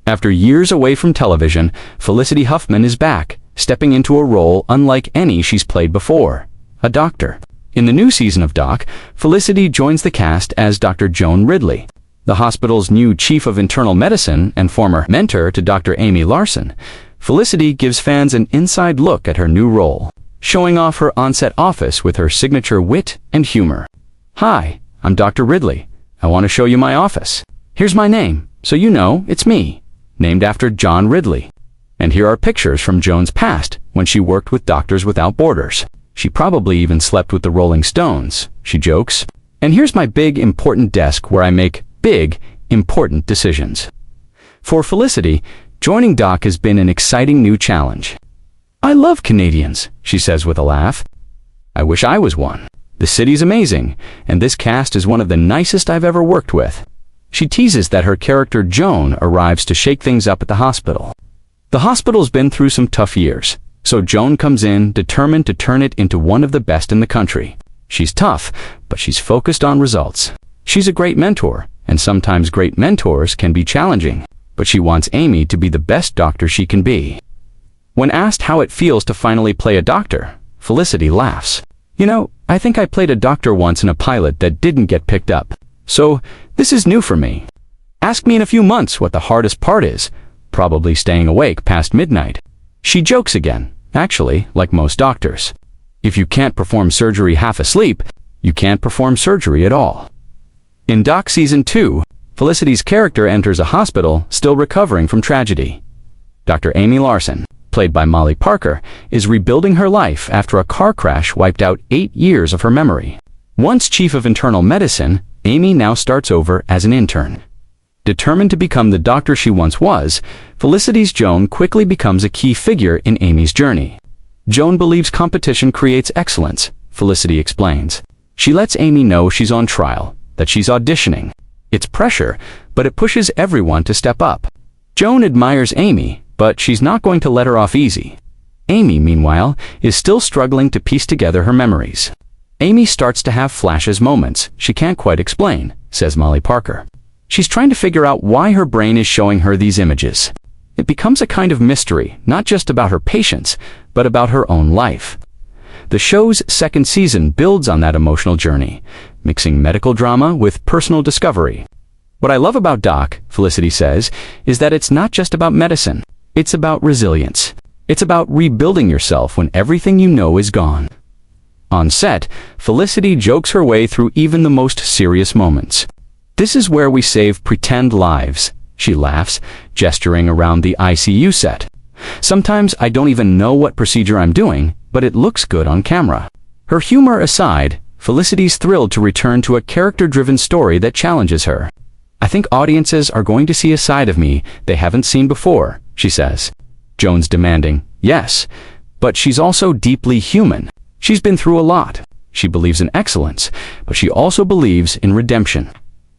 After years away from television, Felicity Huffman is back, stepping into a role unlike any she's played before, a doctor. In the new season of Doc, Felicity joins the cast as Dr. Joan Ridley, the hospital's new chief of internal medicine and former mentor to Dr. Amy Larson. Felicity gives fans an inside look at her new role, showing off her on-set office with her signature wit and humor. "Hi, I'm Dr. Ridley. I want to show you my office. Here's my name, so you know it's me, named after John Ridley. And here are pictures from Joan's past when she worked with Doctors Without Borders. She probably even slept with the Rolling Stones," she jokes. "And here's my big, important desk where I make big, important decisions." For Felicity, joining Doc has been an exciting new challenge. "I love Canadians," she says with a laugh. "I wish I was one. The city's amazing, and this cast is one of the nicest I've ever worked with." She teases that her character Joan arrives to shake things up at the hospital. The hospital's been through some tough years, so Joan comes in determined to turn it into one of the best in the country. She's tough, but she's focused on results. She's a great mentor, and sometimes great mentors can be challenging, but she wants Amy to be the best doctor she can be. When asked how it feels to finally play a doctor, Felicity laughs. "You know, I think I played a doctor once in a pilot that didn't get picked up. So, this is new for me. Ask me in a few months what the hardest part is. Probably staying awake past midnight." She jokes again, actually, like most doctors. If you can't perform surgery half asleep, you can't perform surgery at all. In Doc Season 2, Felicity's character enters a hospital still recovering from tragedy. Dr. Amy Larson, played by Molly Parker, is rebuilding her life after a car crash wiped out 8 years of her memory. Once chief of internal medicine, Amy now starts over as an intern. Determined to become the doctor she once was, Felicity's Joan quickly becomes a key figure in Amy's journey. Joan believes competition creates excellence, Felicity explains. She lets Amy know she's on trial, that she's auditioning. It's pressure, but it pushes everyone to step up. Joan admires Amy, but she's not going to let her off easy. Amy, meanwhile, is still struggling to piece together her memories. Amy starts to have flashes moments she can't quite explain, says Molly Parker. She's trying to figure out why her brain is showing her these images. It becomes a kind of mystery, not just about her patients, but about her own life. The show's second season builds on that emotional journey, mixing medical drama with personal discovery. What I love about Doc, Felicity says, is that it's not just about medicine. It's about resilience. It's about rebuilding yourself when everything you know is gone. On set, Felicity jokes her way through even the most serious moments. "This is where we save pretend lives," she laughs, gesturing around the ICU set. "Sometimes I don't even know what procedure I'm doing, but it looks good on camera." Her humor aside, Felicity's thrilled to return to a character-driven story that challenges her. "I think audiences are going to see a side of me they haven't seen before," she says. Joan's demanding, yes, but she's also deeply human. She's been through a lot. She believes in excellence, but she also believes in redemption.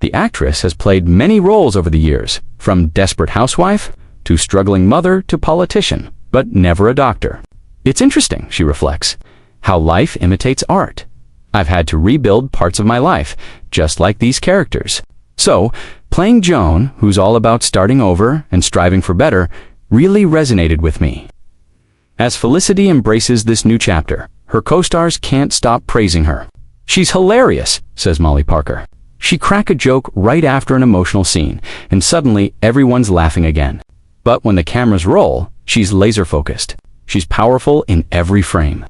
The actress has played many roles over the years, from desperate housewife to struggling mother to politician, but never a doctor. "It's interesting," she reflects, "how life imitates art. I've had to rebuild parts of my life, just like these characters. So, playing Joan, who's all about starting over and striving for better, really resonated with me." As Felicity embraces this new chapter, her co-stars can't stop praising her. "She's hilarious," says Molly Parker. "She crack a joke right after an emotional scene, and suddenly everyone's laughing again. But when the cameras roll, she's laser-focused. She's powerful in every frame."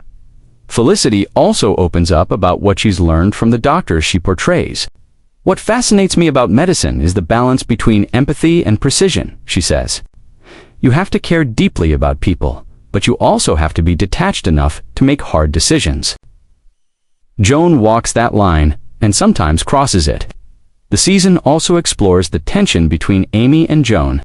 Felicity also opens up about what she's learned from the doctors she portrays. "What fascinates me about medicine is the balance between empathy and precision," she says. "You have to care deeply about people, but you also have to be detached enough to make hard decisions." Joan walks that line, and sometimes crosses it. The season also explores the tension between Amy and Joan.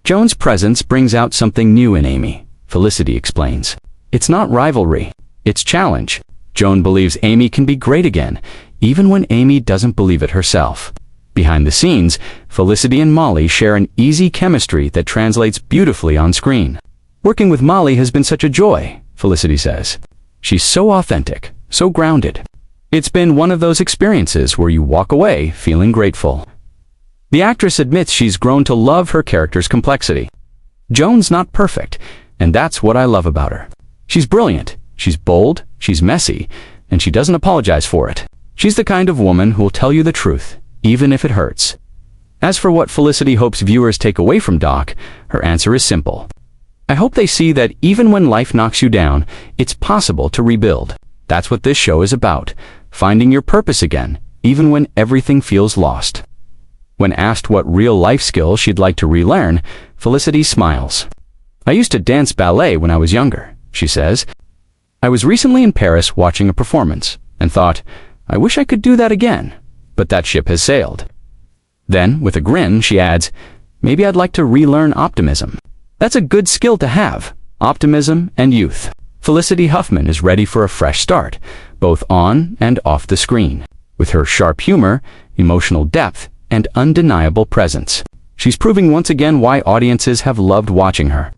Joan's presence brings out something new in Amy, Felicity explains. It's not rivalry, it's challenge. Joan believes Amy can be great again, even when Amy doesn't believe it herself. Behind the scenes, Felicity and Molly share an easy chemistry that translates beautifully on screen. "Working with Molly has been such a joy," Felicity says. "She's so authentic, so grounded. It's been one of those experiences where you walk away feeling grateful." The actress admits she's grown to love her character's complexity. Joan's not perfect, and that's what I love about her. She's brilliant, she's bold, she's messy, and she doesn't apologize for it. She's the kind of woman who'll tell you the truth, even if it hurts. As for what Felicity hopes viewers take away from Doc, her answer is simple. I hope they see that even when life knocks you down, it's possible to rebuild. That's what this show is about, finding your purpose again, even when everything feels lost. When asked what real-life skills she'd like to relearn, Felicity smiles. I used to dance ballet when I was younger, she says. I was recently in Paris watching a performance and thought, I wish I could do that again, but that ship has sailed. Then, with a grin, she adds, maybe I'd like to relearn optimism. That's a good skill to have, optimism and youth. Felicity Huffman is ready for a fresh start, both on and off the screen. With her sharp humor, emotional depth, and undeniable presence, she's proving once again why audiences have loved watching her.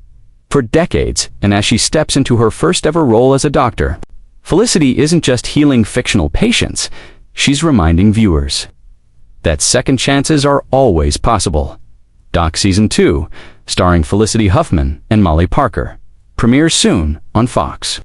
For decades, and as she steps into her first ever role as a doctor, Felicity isn't just healing fictional patients, she's reminding viewers that second chances are always possible. Doc Season 2, starring Felicity Huffman and Molly Parker, premieres soon on Fox.